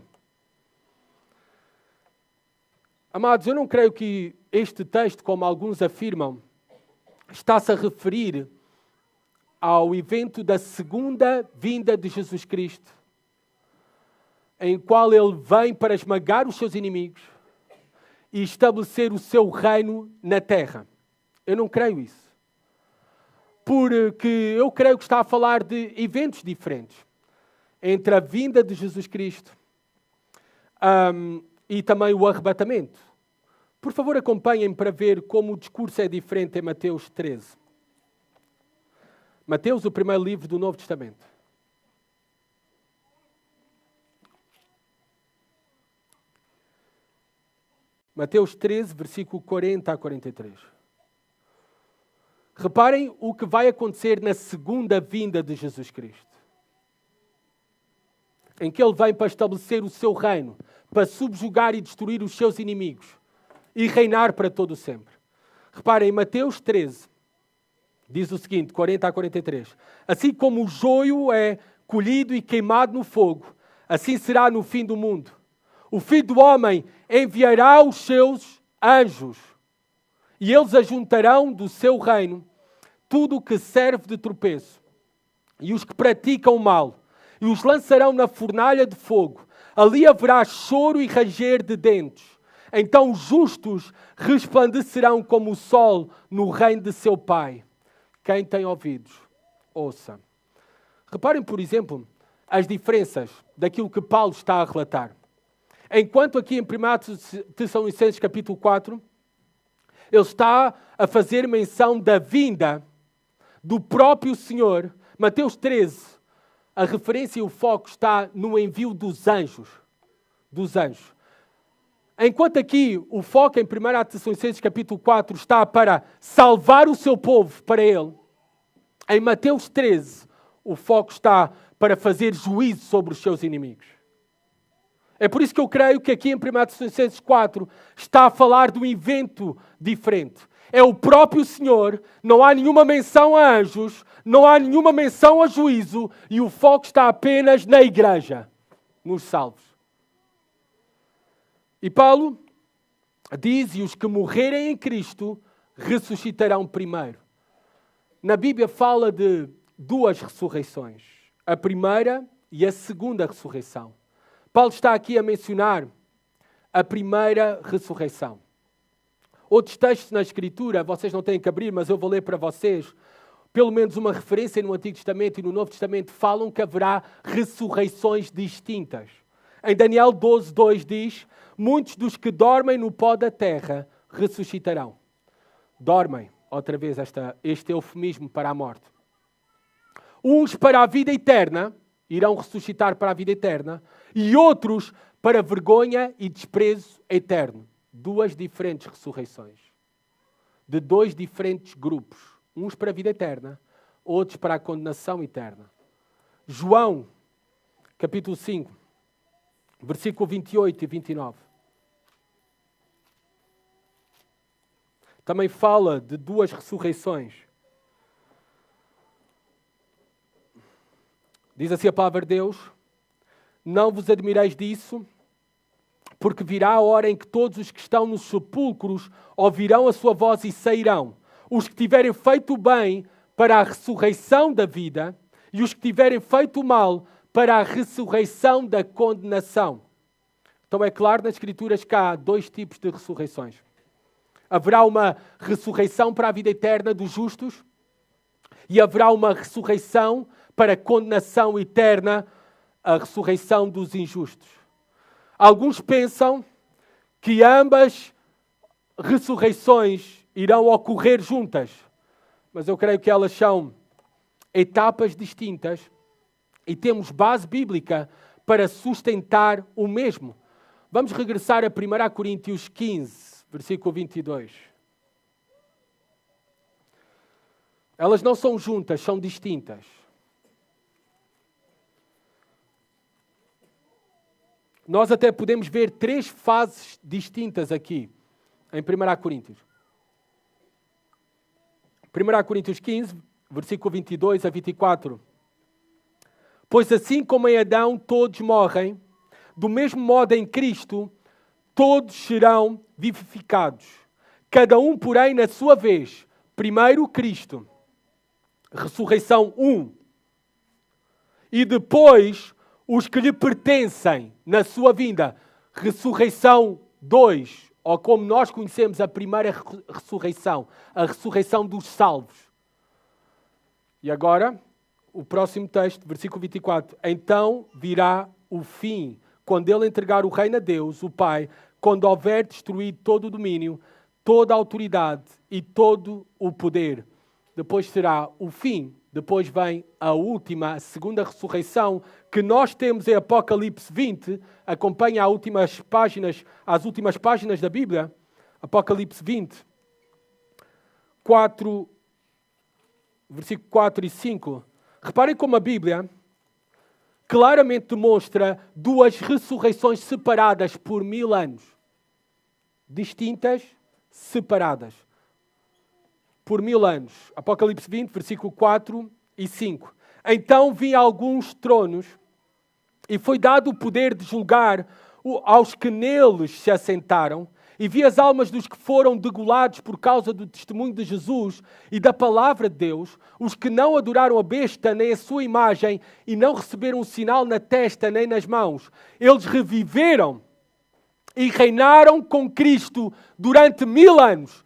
Amados, eu não creio que este texto, como alguns afirmam, está-se a referir ao evento da segunda vinda de Jesus Cristo, em qual Ele vem para esmagar os seus inimigos e estabelecer o seu reino na terra. Eu não creio isso. Porque eu creio que está a falar de eventos diferentes entre a vinda de Jesus Cristo e também o arrebatamento. Por favor, acompanhem-me para ver como o discurso é diferente em Mateus 13. Mateus, o primeiro livro do Novo Testamento. Mateus 13, versículo 40 a 43. Reparem o que vai acontecer na segunda vinda de Jesus Cristo. Em que Ele vem para estabelecer o seu reino, para subjugar e destruir os seus inimigos e reinar para todo o sempre. Reparem, em Mateus 13, diz o seguinte, 40 a 43. Assim como o joio é colhido e queimado no fogo, assim será no fim do mundo. O Filho do Homem enviará os seus anjos, e eles ajuntarão do seu reino tudo o que serve de tropeço, e os que praticam o mal, e os lançarão na fornalha de fogo. Ali haverá choro e ranger de dentes. Então os justos resplandecerão como o sol no reino de seu Pai. Quem tem ouvidos, ouça. Reparem, por exemplo, as diferenças daquilo que Paulo está a relatar. Enquanto aqui em 1 Tessalonicenses capítulo 4, ele está a fazer menção da vinda do próprio Senhor. Mateus 13, a referência e o foco está no envio dos anjos. Dos anjos. Enquanto aqui o foco em 1 Tessalonicenses capítulo 4 está para salvar o seu povo para ele, em Mateus 13 o foco está para fazer juízo sobre os seus inimigos. É por isso que eu creio que aqui em 1 Tessalonicenses 4 está a falar de um evento diferente. É o próprio Senhor, não há nenhuma menção a anjos, não há nenhuma menção a juízo, e o foco está apenas na igreja, nos salvos. E Paulo diz: e os que morrerem em Cristo ressuscitarão primeiro. Na Bíblia fala de duas ressurreições, a primeira e a segunda ressurreição. Paulo está aqui a mencionar a primeira ressurreição. Outros textos na Escritura, vocês não têm que abrir, mas eu vou ler para vocês, pelo menos uma referência no Antigo Testamento e no Novo Testamento, falam que haverá ressurreições distintas. Em Daniel 12:2 diz: muitos dos que dormem no pó da terra ressuscitarão. Dormem, outra vez este eufemismo para a morte. Uns para a vida eterna, irão ressuscitar para a vida eterna, e outros para vergonha e desprezo eterno. Duas diferentes ressurreições. De dois diferentes grupos. Uns para a vida eterna, outros para a condenação eterna. João, capítulo 5, versículo 28 e 29. Também fala de duas ressurreições. Diz assim a palavra de Deus: não vos admireis disso, porque virá a hora em que todos os que estão nos sepulcros ouvirão a sua voz e sairão. Os que tiverem feito o bem para a ressurreição da vida, e os que tiverem feito o mal para a ressurreição da condenação. Então é claro nas Escrituras que há dois tipos de ressurreições. Haverá uma ressurreição para a vida eterna dos justos e haverá uma ressurreição para a condenação eterna, a ressurreição dos injustos. Alguns pensam que ambas ressurreições irão ocorrer juntas, mas eu creio que elas são etapas distintas e temos base bíblica para sustentar o mesmo. Vamos regressar a 1 Coríntios 15, versículo 22. Elas não são juntas, são distintas. Nós até podemos ver três fases distintas aqui, em 1 Coríntios. 1 Coríntios 15, versículo 22 a 24. Pois assim como em Adão todos morrem, do mesmo modo em Cristo todos serão vivificados. Cada um, porém, na sua vez. Primeiro Cristo, ressurreição 1. E depois os que lhe pertencem na sua vinda, ressurreição 2, ou como nós conhecemos a primeira ressurreição, a ressurreição dos salvos. E agora, o próximo texto, versículo 24. Então virá o fim, quando ele entregar o reino a Deus, o Pai, quando houver destruído todo o domínio, toda a autoridade e todo o poder. Depois será o fim. Depois vem a última, a segunda ressurreição, que nós temos em Apocalipse 20, acompanha as últimas páginas da Bíblia, Apocalipse 20, 4, versículo 4 e 5. Reparem como a Bíblia claramente demonstra duas ressurreições separadas por 1000 anos. Distintas, separadas. Por 1000 anos. Apocalipse 20, versículo 4 e 5. Então vi alguns tronos e foi dado o poder de julgar aos que neles se assentaram, e vi as almas dos que foram degolados por causa do testemunho de Jesus e da palavra de Deus, os que não adoraram a besta nem a sua imagem e não receberam um sinal na testa nem nas mãos. Eles reviveram e reinaram com Cristo durante 1000 anos.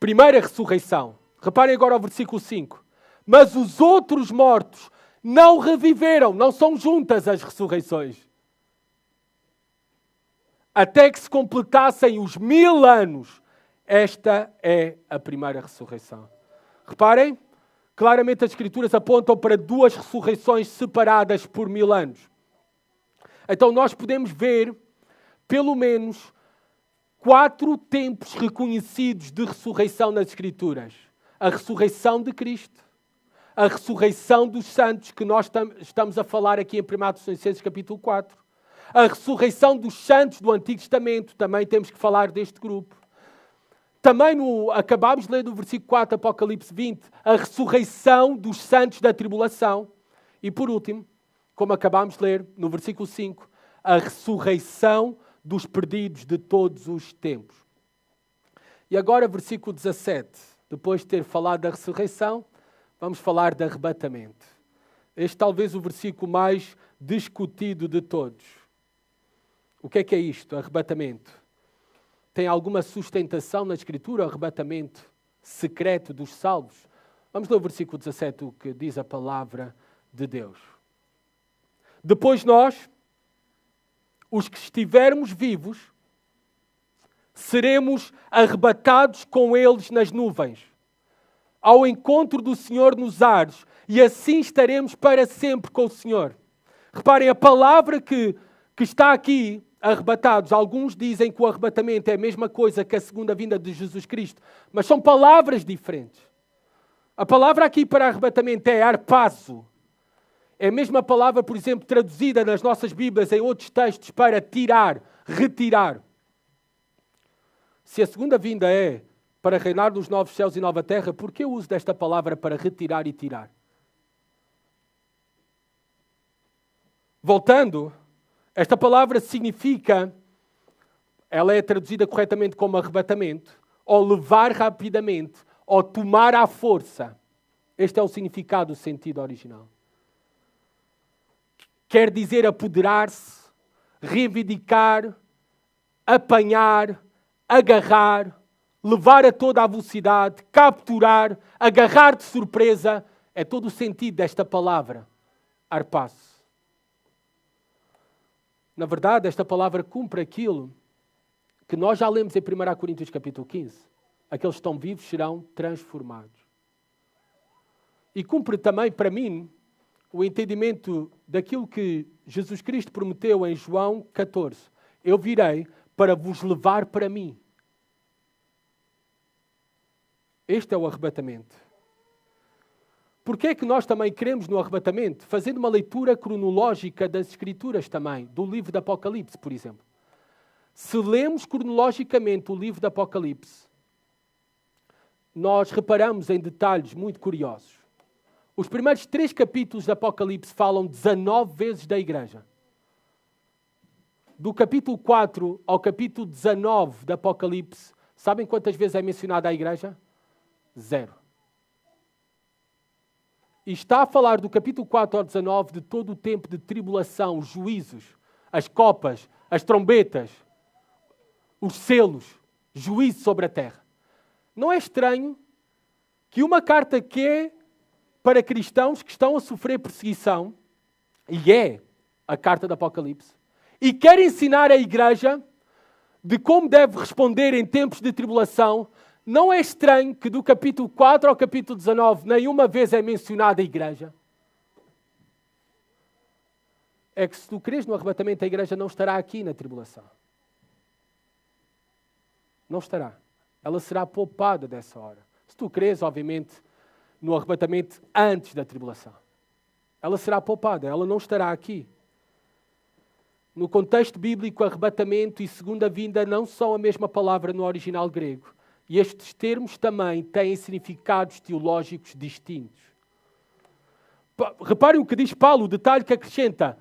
Primeira ressurreição. Reparem agora ao versículo 5. Mas os outros mortos não reviveram, não são juntas as ressurreições. Até que se completassem os 1000 anos. Esta é a primeira ressurreição. Reparem, claramente as Escrituras apontam para 2 ressurreições separadas por 1000 anos. Então nós podemos ver pelo menos 4 tempos reconhecidos de ressurreição nas Escrituras. A ressurreição de Cristo, a ressurreição dos santos, que nós estamos a falar aqui em 1 Tessalonicenses capítulo 4. A ressurreição dos santos do Antigo Testamento, também temos que falar deste grupo. Também acabámos de ler no versículo 4, Apocalipse 20, a ressurreição dos santos da tribulação. E por último, como acabámos de ler no versículo 5, a ressurreição dos perdidos de todos os tempos. E agora, versículo 17. Depois de ter falado da ressurreição, vamos falar de arrebatamento. Este talvez o versículo mais discutido de todos. O que é isto, arrebatamento? Tem alguma sustentação na Escritura, o arrebatamento secreto dos salvos? Vamos ler o versículo 17, o que diz a palavra de Deus. Depois nós, os que estivermos vivos, seremos arrebatados com eles nas nuvens, ao encontro do Senhor nos ares, e assim estaremos para sempre com o Senhor. Reparem, a palavra que está aqui, arrebatados, alguns dizem que o arrebatamento é a mesma coisa que a segunda vinda de Jesus Cristo, mas são palavras diferentes. A palavra aqui para arrebatamento é arpazo. É a mesma palavra, por exemplo, traduzida nas nossas Bíblias em outros textos para tirar, retirar. Se a segunda vinda é para reinar nos novos céus e nova terra, por que eu uso desta palavra para retirar e tirar? Voltando, esta palavra significa, ela é traduzida corretamente como arrebatamento, ou levar rapidamente, ou tomar à força. Este é o significado, o sentido original. Quer dizer apoderar-se, reivindicar, apanhar, agarrar, levar a toda a velocidade, capturar, agarrar de surpresa. É todo o sentido desta palavra, arpazo. Na verdade, esta palavra cumpre aquilo que nós já lemos em 1 Coríntios capítulo 15. Aqueles que estão vivos serão transformados. E cumpre também, para mim, o entendimento daquilo que Jesus Cristo prometeu em João 14. Eu virei para vos levar para mim. Este é o arrebatamento. Porquê é que nós também queremos no arrebatamento? Fazendo uma leitura cronológica das Escrituras também, do livro do Apocalipse, por exemplo. Se lemos cronologicamente o livro do Apocalipse, nós reparamos em detalhes muito curiosos. Os primeiros 3 capítulos do Apocalipse falam 19 vezes da igreja. Do capítulo 4 ao capítulo 19 do Apocalipse, sabem quantas vezes é mencionada a igreja? 0. E está a falar do capítulo 4 ao 19 de todo o tempo de tribulação, os juízos, as copas, as trombetas, os selos, juízo sobre a terra. Não é estranho que uma carta que é para cristãos que estão a sofrer perseguição, e é a carta do Apocalipse, e quer ensinar a igreja de como deve responder em tempos de tribulação, não é estranho que do capítulo 4 ao capítulo 19 nenhuma vez é mencionada a igreja. É que se tu crês no arrebatamento, a igreja não estará aqui na tribulação. Não estará. Ela será poupada dessa hora. Se tu crês, obviamente, no arrebatamento antes da tribulação, ela será poupada, ela não estará aqui. No contexto bíblico, arrebatamento e segunda vinda não são a mesma palavra no original grego. E estes termos também têm significados teológicos distintos. Reparem o que diz Paulo, o detalhe que acrescenta.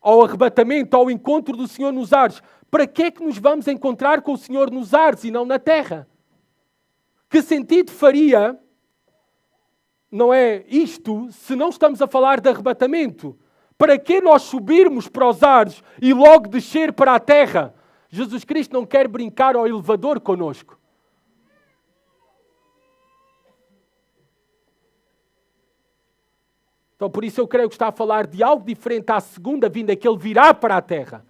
ao arrebatamento, ao encontro do Senhor nos ares. Para que é que nos vamos encontrar com o Senhor nos ares e não na terra? Que sentido faria, não é isto, se não estamos a falar de arrebatamento? Para que nós subirmos para os ares e logo descer para a terra? Jesus Cristo não quer brincar ao elevador conosco. Então, por isso eu creio que está a falar de algo diferente à segunda vinda, que Ele virá para a terra.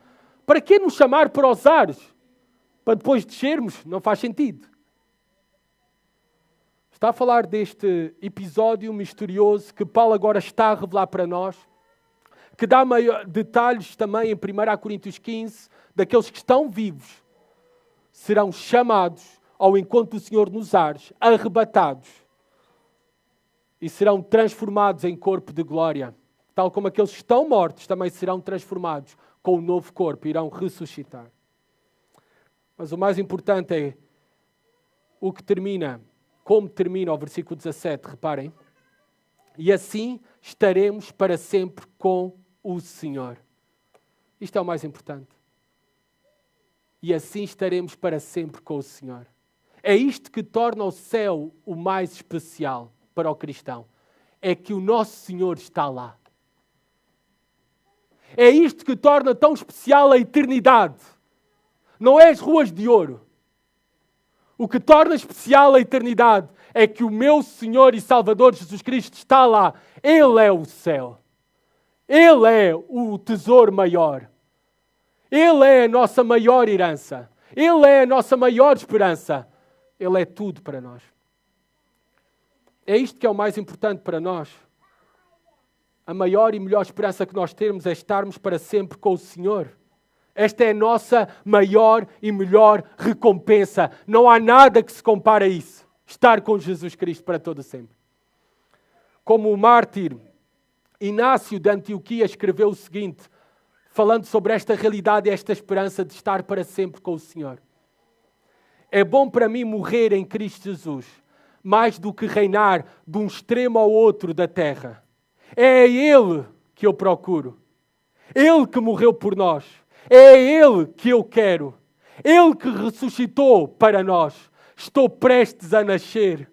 Para que nos chamar para os ares? Para depois descermos? Não faz sentido. Está a falar deste episódio misterioso que Paulo agora está a revelar para nós, que dá detalhes também em 1 Coríntios 15, daqueles que estão vivos, serão chamados ao encontro do Senhor nos ares, arrebatados, e serão transformados em corpo de glória. Tal como aqueles que estão mortos também serão transformados com um novo corpo, irão ressuscitar. Mas o mais importante é o que termina, como termina o versículo 17, reparem. E assim estaremos para sempre com o Senhor. Isto é o mais importante. E assim estaremos para sempre com o Senhor. É isto que torna o céu o mais especial para o cristão. É que o nosso Senhor está lá. É isto que torna tão especial a eternidade. Não é as ruas de ouro. O que torna especial a eternidade é que o meu Senhor e Salvador Jesus Cristo está lá. Ele é o céu. Ele é o tesouro maior. Ele é a nossa maior herança. Ele é a nossa maior esperança. Ele é tudo para nós. É isto que é o mais importante para nós. A maior e melhor esperança que nós temos é estarmos para sempre com o Senhor. Esta é a nossa maior e melhor recompensa. Não há nada que se compare a isso. Estar com Jesus Cristo para todo sempre. Como o mártir Inácio de Antioquia escreveu o seguinte, falando sobre esta realidade e esta esperança de estar para sempre com o Senhor. É bom para mim morrer em Cristo Jesus, mais do que reinar de um extremo ao outro da terra. É Ele que eu procuro. Ele que morreu por nós. É Ele que eu quero. Ele que ressuscitou para nós. Estou prestes a nascer.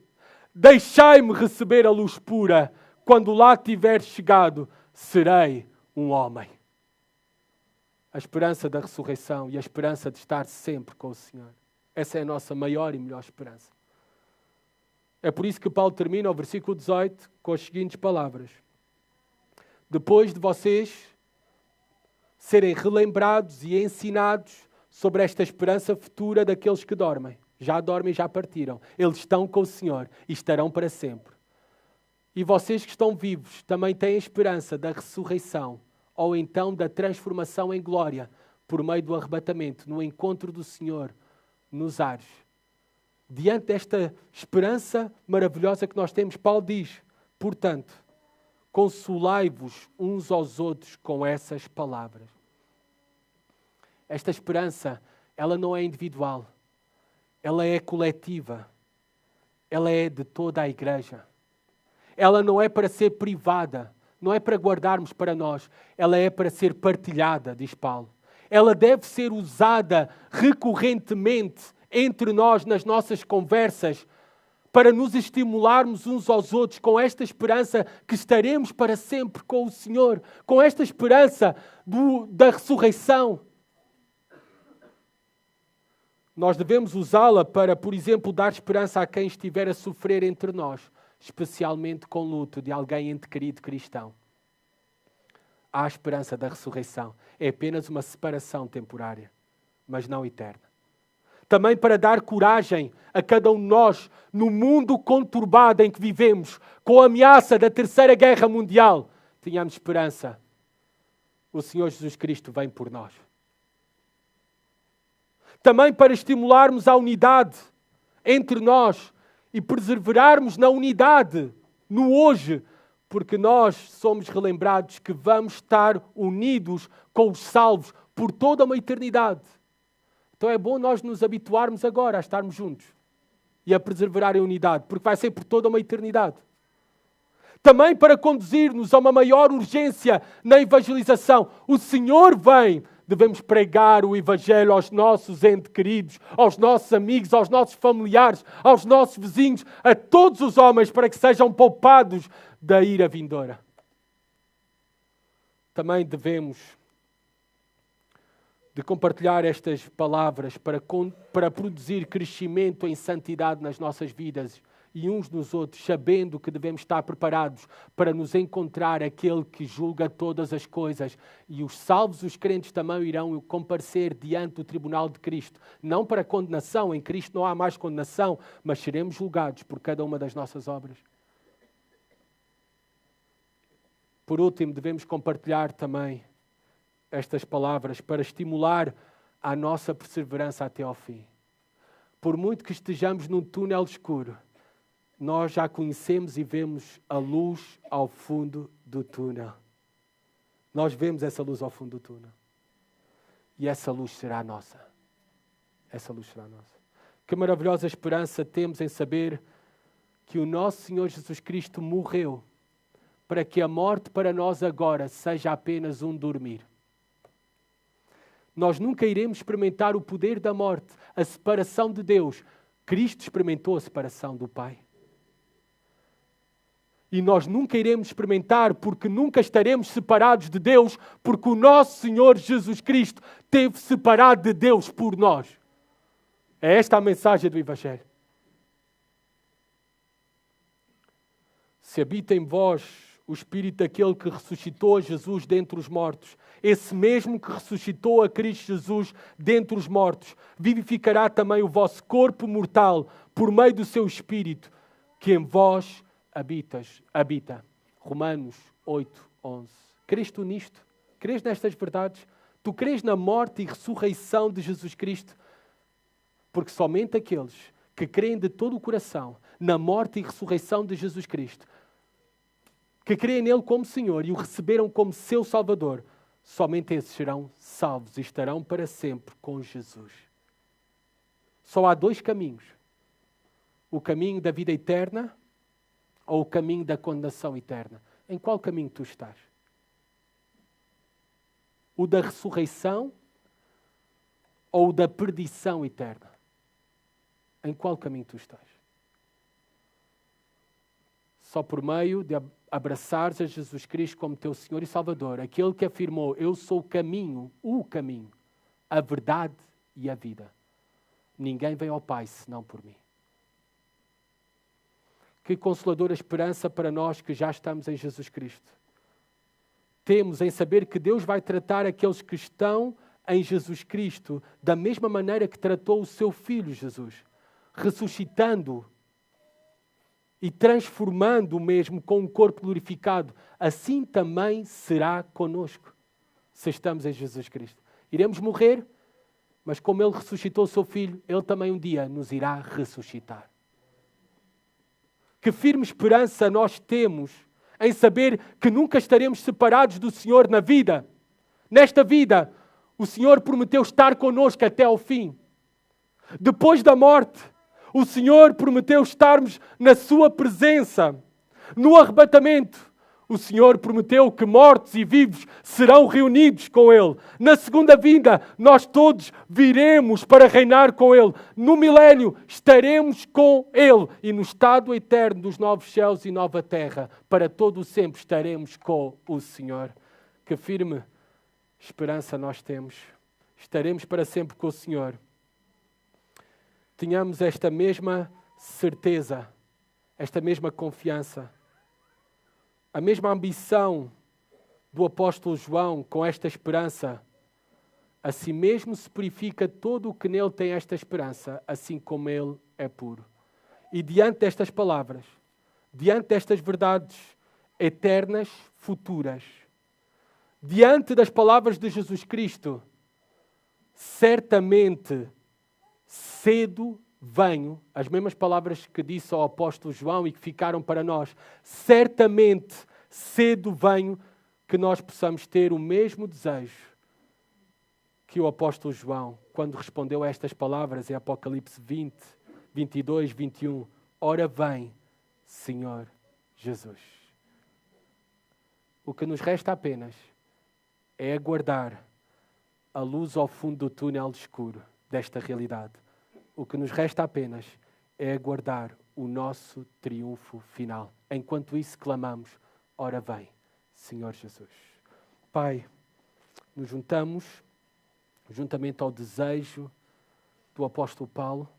Deixai-me receber a luz pura. Quando lá tiver chegado, serei um homem. A esperança da ressurreição e a esperança de estar sempre com o Senhor. Essa é a nossa maior e melhor esperança. É por isso que Paulo termina o versículo 18 com as seguintes palavras. Depois de vocês serem relembrados e ensinados sobre esta esperança futura daqueles que dormem. Já dormem e já partiram. Eles estão com o Senhor e estarão para sempre. E vocês que estão vivos também têm a esperança da ressurreição ou então da transformação em glória por meio do arrebatamento, no encontro do Senhor nos ares. Diante desta esperança maravilhosa que nós temos, Paulo diz, portanto, consolai-vos uns aos outros com essas palavras. Esta esperança, ela não é individual, ela é coletiva, ela é de toda a igreja. Ela não é para ser privada, não é para guardarmos para nós, ela é para ser partilhada, diz Paulo. Ela deve ser usada recorrentemente entre nós nas nossas conversas para nos estimularmos uns aos outros com esta esperança que estaremos para sempre com o Senhor, com esta esperança da ressurreição. Nós devemos usá-la para, por exemplo, dar esperança a quem estiver a sofrer entre nós, especialmente com luto de alguém ente querido cristão. Há a esperança da ressurreição. É apenas uma separação temporária, mas não eterna. Também para dar coragem a cada um de nós no mundo conturbado em que vivemos, com a ameaça da Terceira Guerra Mundial, tenhamos esperança. O Senhor Jesus Cristo vem por nós. Também para estimularmos a unidade entre nós e perseverarmos na unidade, no hoje, porque nós somos relembrados que vamos estar unidos com os salvos por toda uma eternidade. Então é bom nós nos habituarmos agora a estarmos juntos e a perseverar em unidade, porque vai ser por toda uma eternidade. também para conduzir-nos a uma maior urgência na evangelização. O Senhor vem. Devemos pregar o Evangelho aos nossos entes queridos, aos nossos amigos, aos nossos familiares, aos nossos vizinhos, a todos os homens, para que sejam poupados da ira vindoura. Também devemos de compartilhar estas palavras para produzir crescimento em santidade nas nossas vidas e uns nos outros, sabendo que devemos estar preparados para nos encontrar aquele que julga todas as coisas. E os salvos, os crentes, também irão comparecer diante do tribunal de Cristo. Não para condenação, em Cristo não há mais condenação, mas seremos julgados por cada uma das nossas obras. Por último, devemos compartilhar também estas palavras para estimular a nossa perseverança até ao fim. Por muito que estejamos num túnel escuro, nós já conhecemos e vemos a luz ao fundo do túnel. Nós vemos essa luz ao fundo do túnel. E essa luz será nossa. Essa luz será nossa. Que maravilhosa esperança temos em saber que o nosso Senhor Jesus Cristo morreu para que a morte para nós agora seja apenas um dormir. Nós nunca iremos experimentar o poder da morte, a separação de Deus. Cristo experimentou a separação do Pai. E nós nunca iremos experimentar, porque nunca estaremos separados de Deus, porque o nosso Senhor Jesus Cristo teve separado de Deus por nós. É esta a mensagem do Evangelho. Se habita em vós o Espírito daquele que ressuscitou a Jesus dentre os mortos, esse mesmo que ressuscitou a Cristo Jesus dentre os mortos, vivificará também o vosso corpo mortal por meio do seu Espírito, que em vós habita. Romanos 8:11. Crês tu nisto? Crês nestas verdades? Tu crês na morte e ressurreição de Jesus Cristo? Porque somente aqueles que creem de todo o coração na morte e ressurreição de Jesus Cristo, que creem nele como Senhor e o receberam como seu Salvador, somente esses serão salvos e estarão para sempre com Jesus. Só há dois caminhos. O caminho da vida eterna ou o caminho da condenação eterna. Em qual caminho tu estás? O da ressurreição ou o da perdição eterna? Em qual caminho tu estás? Só por meio de abraçares a Jesus Cristo como teu Senhor e Salvador, aquele que afirmou, eu sou o caminho, a verdade e a vida. Ninguém vem ao Pai senão por mim. Que consoladora esperança para nós que já estamos em Jesus Cristo. Temos em saber que Deus vai tratar aqueles que estão em Jesus Cristo da mesma maneira que tratou o seu Filho Jesus, ressuscitando-o e transformando o mesmo com um corpo glorificado. Assim também será conosco, se estamos em Jesus Cristo. Iremos morrer, mas como Ele ressuscitou o seu Filho, Ele também um dia nos irá ressuscitar. Que firme esperança nós temos em saber que nunca estaremos separados do Senhor na vida. Nesta vida, o Senhor prometeu estar connosco até ao fim. Depois da morte, o Senhor prometeu estarmos na sua presença. No arrebatamento, o Senhor prometeu que mortos e vivos serão reunidos com Ele. Na segunda vinda, nós todos viremos para reinar com Ele. No milénio, estaremos com Ele. E no estado eterno dos novos céus e nova terra, para todo o sempre estaremos com o Senhor. Que firme esperança nós temos. Estaremos para sempre com o Senhor. Tenhamos esta mesma certeza, esta mesma confiança, a mesma ambição do apóstolo João com esta esperança. Assim mesmo se purifica todo o que nele tem esta esperança, assim como ele é puro. E diante destas palavras, diante destas verdades eternas, futuras, diante das palavras de Jesus Cristo, certamente cedo venho, as mesmas palavras que disse ao apóstolo João e que ficaram para nós, certamente cedo venho, que nós possamos ter o mesmo desejo que o apóstolo João, quando respondeu a estas palavras em Apocalipse 20, 22, 21, ora vem, Senhor Jesus. O que nos resta apenas é aguardar a luz ao fundo do túnel escuro desta realidade. O que nos resta apenas é aguardar o nosso triunfo final. Enquanto isso clamamos, ora vem, Senhor Jesus. Pai, nos juntamos, juntamente ao desejo do apóstolo Paulo,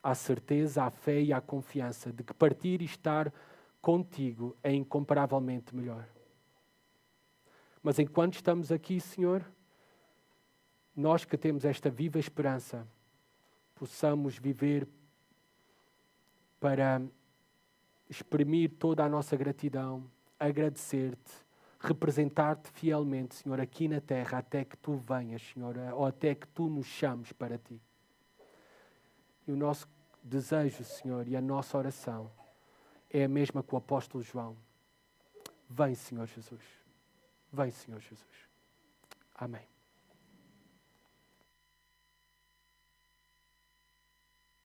à certeza, à fé e à confiança de que partir e estar contigo é incomparavelmente melhor. Mas enquanto estamos aqui, Senhor, nós que temos esta viva esperança, possamos viver para exprimir toda a nossa gratidão, agradecer-te, representar-te fielmente, Senhor, aqui na terra, até que tu venhas, Senhor, ou até que tu nos chames para ti. E o nosso desejo, Senhor, e a nossa oração é a mesma que o apóstolo João. Vem, Senhor Jesus. Vem, Senhor Jesus. Amém.